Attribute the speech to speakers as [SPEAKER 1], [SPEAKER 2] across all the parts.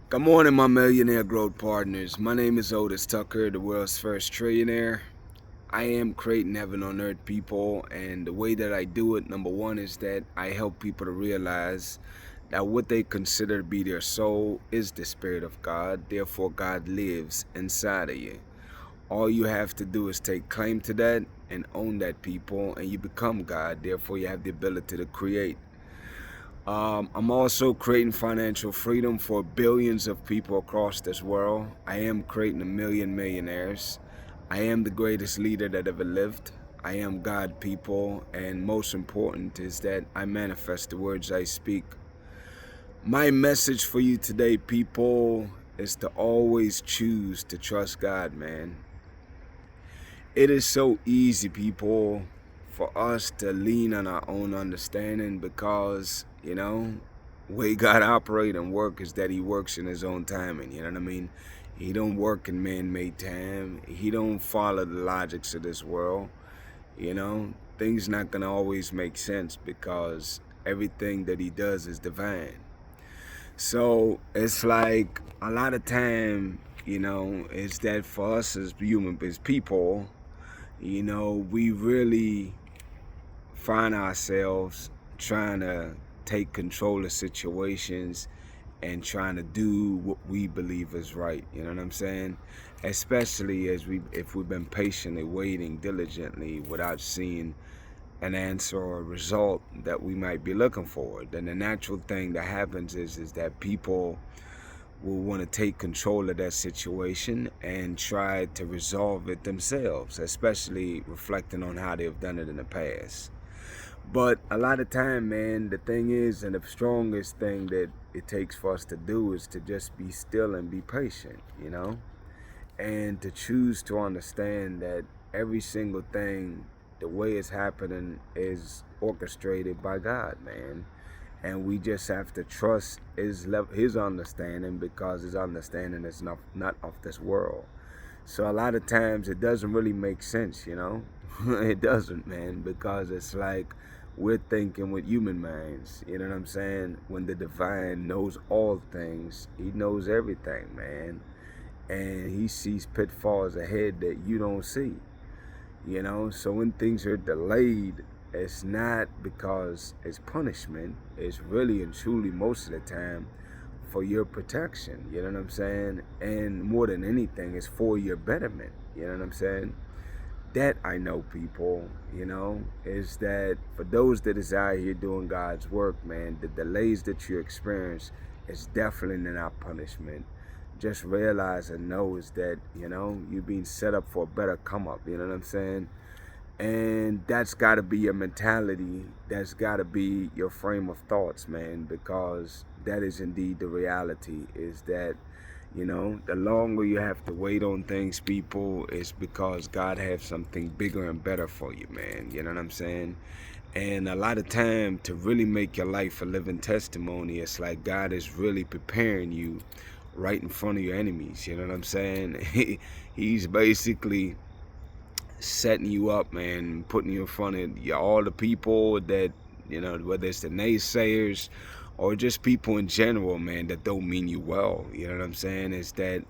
[SPEAKER 1] Good morning, my millionaire growth partners. My name is Otis Tucker, the world's first trillionaire. I am creating heaven on earth, people, and the way that I do it, number one, is that I help people to realize that what they consider to be their soul is the Spirit of God. Therefore, God lives inside of you. All you have to do is take claim to that and own that, people, and you become God. Therefore, you have the ability to create. I'm also creating financial freedom for billions of people across this world. I am creating a million millionaires. I am the greatest leader that ever lived. I am God, people, and most important is that I manifest the words I speak. My message for you today, people, is to always choose to trust God, man. It is so easy, people, for us to lean on our own understanding because, way God operate and work is that he works in his own timing, you know what I mean? He don't work in man-made time. He don't follow the logics of this world, you know? Things not gonna always make sense because everything that he does is divine. So it's like a lot of time, is that for us as as people, we really find ourselves trying to take control of situations and trying to do what we believe is right. You know what I'm saying? Especially if we've been patiently waiting diligently without seeing an answer or a result that we might be looking for. Then the natural thing that happens is that people will want to take control of that situation and try to resolve it themselves, especially reflecting on how they've done it in the past. But a lot of time, man, the thing is, and the strongest thing that it takes for us to do is to just be still and be patient, and to choose to understand that every single thing, the way it's happening, is orchestrated by God, man. And we just have to trust his understanding because his understanding is not of this world. So a lot of times it doesn't really make sense. It doesn't, man, because it's like we're thinking with human minds. You know what I'm saying? When the divine knows all things, he knows everything, man. And he sees pitfalls ahead that you don't see. So when things are delayed, it's not because it's punishment. It's really and truly most of the time for your protection. You know what I'm saying? And more than anything, it's for your betterment. You know what I'm saying? That I know, people, is that for those that is out here doing God's work, man, the delays that you experience is definitely not punishment. Just realize and know is that, you're being set up for a better come up, you know what I'm saying? And that's got to be your mentality. That's got to be your frame of thoughts, man, because that is indeed the reality is that, the longer you have to wait on things, people, is because God has something bigger and better for you, man. You know what I'm saying? And a lot of time to really make your life a living testimony, it's like God is really preparing you right in front of your enemies. You know what I'm saying? He's basically setting you up, man, putting you in front of all the people that, whether it's the naysayers or just people in general, man, that don't mean you well. You know what I'm saying? Is that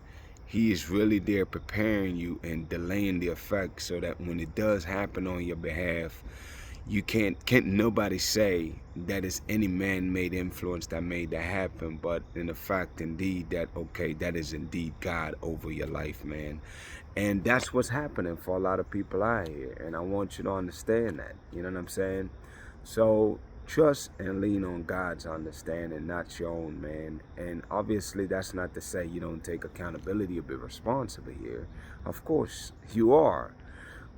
[SPEAKER 1] he is really there preparing you and delaying the effect so that when it does happen on your behalf, you can't nobody say that it's any man-made influence that made that happen, but in the fact indeed that, okay, that is indeed God over your life, man. And that's what's happening for a lot of people out here, and I want you to understand that. You know what I'm saying? So trust and lean on God's understanding, not your own, man. And obviously that's not to say you don't take accountability or be responsible here. Of course you are.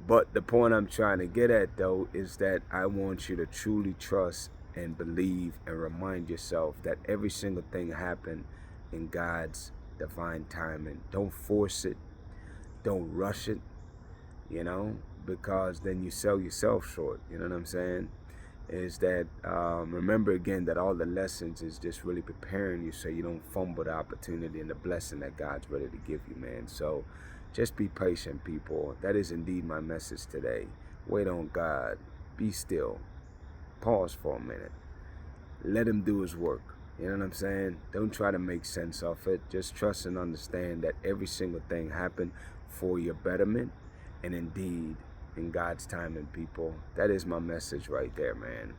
[SPEAKER 1] But the point I'm trying to get at, though, is that I want you to truly trust and believe and remind yourself that every single thing happened in God's divine timing. Don't force it. Don't rush it, you know, because then you sell yourself short. You know what I'm saying? Is that remember again that all the lessons is just really preparing you so you don't fumble the opportunity and the blessing that God's ready to give you, man. So just be patient, people. That is indeed my message today. Wait on God. Be still. Pause for a minute. Let him do his work. You know what I'm saying? Don't try to make sense of it. Just trust and understand that every single thing happened for your betterment, and indeed in God's timing, people. That is my message right there, man.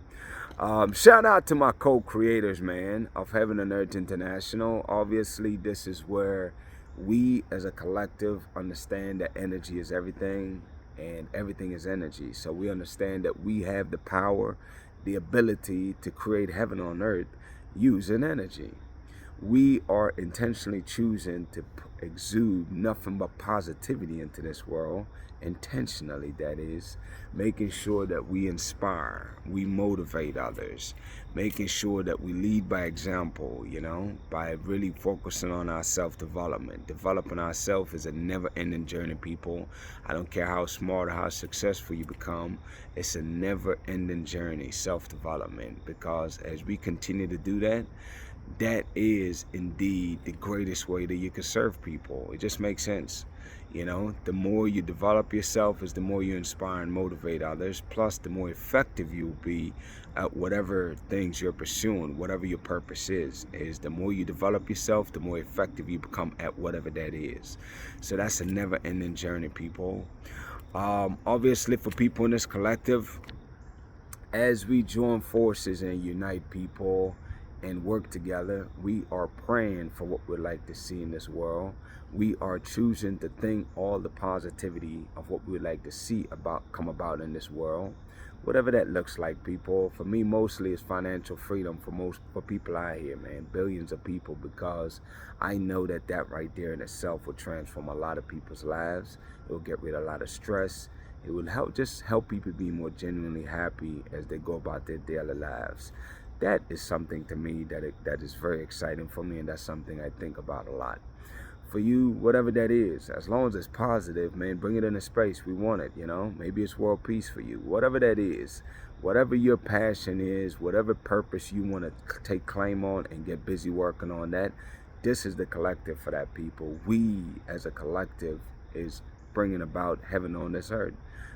[SPEAKER 1] Shout out to my co-creators, man, of Heaven and Earth International. Obviously, this is where we as a collective understand that energy is everything and everything is energy. So we understand that we have the power, the ability to create heaven on earth using energy. We are intentionally choosing to exude nothing but positivity into this world, intentionally, that is, making sure that we inspire, we motivate others, making sure that we lead by example, you know, by really focusing on our self-development. Developing ourselves is a never-ending journey, people. I don't care how smart or how successful you become, it's a never-ending journey, self-development, because as we continue to do that, that is indeed the greatest way that you can serve people. It just makes sense. You know, the more you develop yourself is the more you inspire and motivate others. Plus, the more effective you'll be at whatever things you're pursuing, whatever your purpose is the more you develop yourself, the more effective you become at whatever that is. So that's a never-ending journey, people. Obviously, for people in this collective, as we join forces and unite people and work together, we are praying for what we'd like to see in this world. We are choosing to think all the positivity of what we'd like to see come about in this world. Whatever that looks like, people. For me, mostly it's financial freedom for people out here, man. Billions of people, because I know that right there in itself will transform a lot of people's lives. It will get rid of a lot of stress. It will help people be more genuinely happy as they go about their daily lives. That is something to me that is very exciting for me, and that's something I think about a lot. For you, whatever that is, as long as it's positive, man, bring it into space. We want it, you know. Maybe it's world peace for you. Whatever that is, whatever your passion is, whatever purpose you want to take claim on and get busy working on that, this is the collective for that, people. We, as a collective, is bringing about heaven on this earth,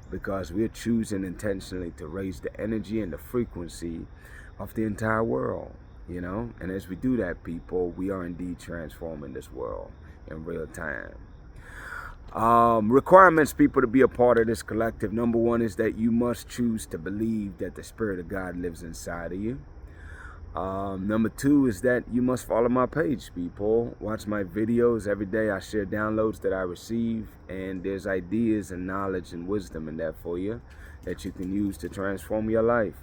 [SPEAKER 1] because we're choosing intentionally to raise the energy and the frequency of the entire world, you know. And as we do that, people, we are indeed transforming this world in real time. Requirements, people, to be a part of this collective. Number one is that you must choose to believe that the Spirit of God lives inside of you. Number two is that you must follow my page, people. Watch my videos every day. I share downloads that I receive, and there's ideas and knowledge and wisdom in that for you that you can use to transform your life.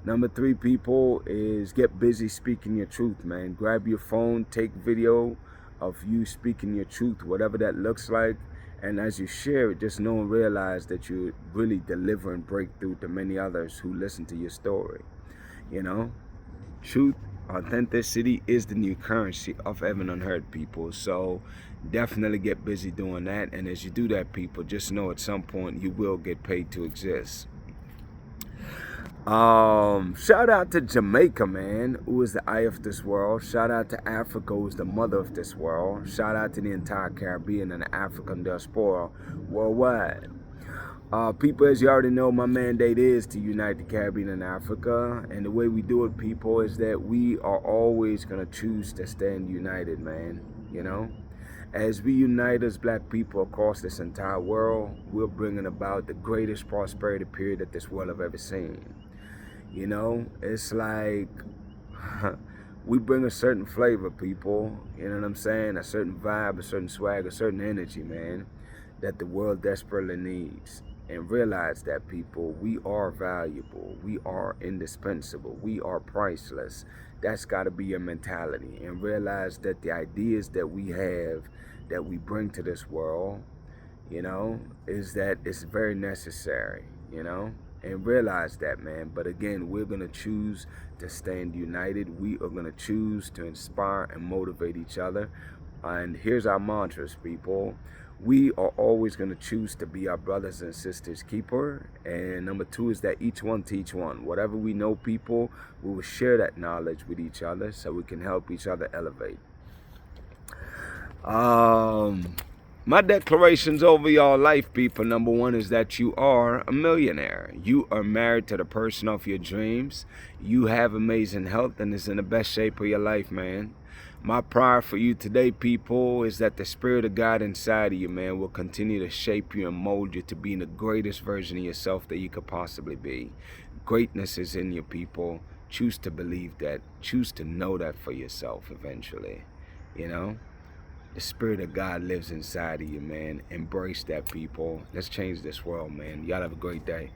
[SPEAKER 1] Number three, people, is get busy speaking your truth, man. Grab your phone, take video of you speaking your truth, whatever that looks like. And as you share it, just know and realize that you're really delivering breakthrough to many others who listen to your story. You know, truth, authenticity is the new currency of heaven on earth, people. So definitely get busy doing that. And as you do that, people, just know at some point you will get paid to exist. Shout out to Jamaica, man, who is the eye of this world. Shout out to Africa, who is the mother of this world. Shout out to the entire Caribbean and the African diaspora worldwide. People, as you already know, my mandate is to unite the Caribbean and Africa. And the way we do it, people, is that we are always going to choose to stand united, man. You know? As we unite as black people across this entire world, we're bringing about the greatest prosperity period that this world have ever seen. You know, it's like we bring a certain flavor, people. You know what I'm saying? A certain vibe, a certain swag, a certain energy, man, that the world desperately needs. And realize that, people, we are valuable. We are indispensable. We are priceless. That's got to be your mentality. And realize that the ideas that we have, that we bring to this world, you know, is that it's very necessary, you know. And realize that, man. But again, we're going to choose to stand united. We are going to choose to inspire and motivate each other. And here's our mantras, people. We are always going to choose to be our brothers and sisters' keeper. And number two is that each one teach one. Whatever we know, people, we will share that knowledge with each other so we can help each other elevate. My declarations over your life, people, number one is that you are a millionaire. You are married to the person of your dreams. You have amazing health and is in the best shape of your life, man. My prayer for you today, people, is that the Spirit of God inside of you, man, will continue to shape you and mold you to be the greatest version of yourself that you could possibly be. Greatness is in you, people. Choose to believe that. Choose to know that for yourself eventually, you know? The Spirit of God lives inside of you, man. Embrace that, people. Let's change this world, man. Y'all have a great day.